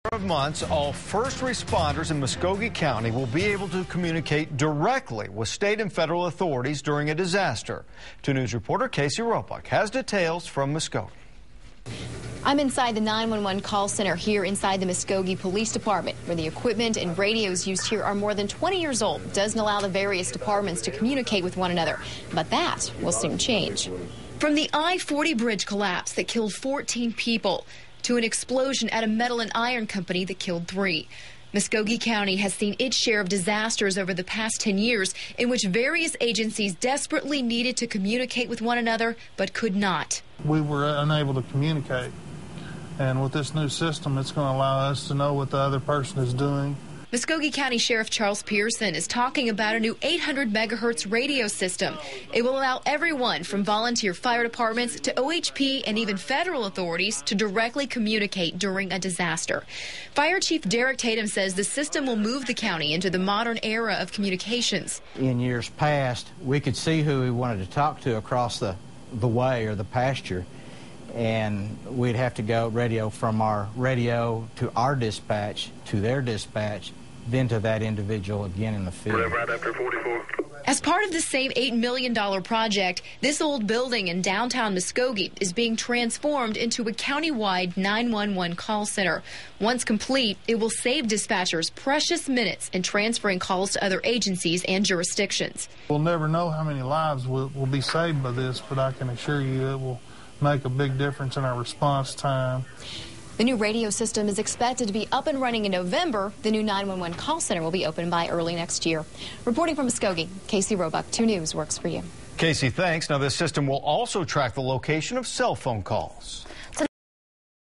Of months, all first responders in Muskogee County will be able to communicate directly with state and federal authorities during a disaster. 2 News reporter Casey Roebuck has details from Muskogee. I'm inside the 911 call center here inside the Muskogee Police Department, where the equipment and radios used here are more than 20 years old. It doesn't allow the various departments to communicate with one another, but that will soon change. From the I-40 bridge collapse that killed 14 people to an explosion at a metal and iron company that killed 3. Muskogee County has seen its share of disasters over the past 10 years in which various agencies desperately needed to communicate with one another but could not. We were unable to communicate, and with this new system, it's going to allow us to know what the other person is doing. Muskogee County Sheriff Charles Pearson is talking about a new 800 megahertz radio system. It will allow everyone from volunteer fire departments to OHP and even federal authorities to directly communicate during a disaster. Fire Chief Derek Tatum says the system will move the county into the modern era of communications. In years past, we could see who we wanted to talk to across the way or the pasture, and we'd have to go radio from our radio to our dispatch to their dispatch, then to that individual again in the field. Right after 44. As part of the same $8 million project, this old building in downtown Muskogee is being transformed into a county-wide 911 call center. Once complete, it will save dispatchers precious minutes in transferring calls to other agencies and jurisdictions. We'll never know how many lives will be saved by this, but I can assure you it will make a big difference in our response time. The new radio system is expected to be up and running in November. The new 911 call center will be open by early next year. Reporting from Muskogee, Casey Roebuck, 2 News works for you. Casey, thanks. Now, this system will also track the location of cell phone calls.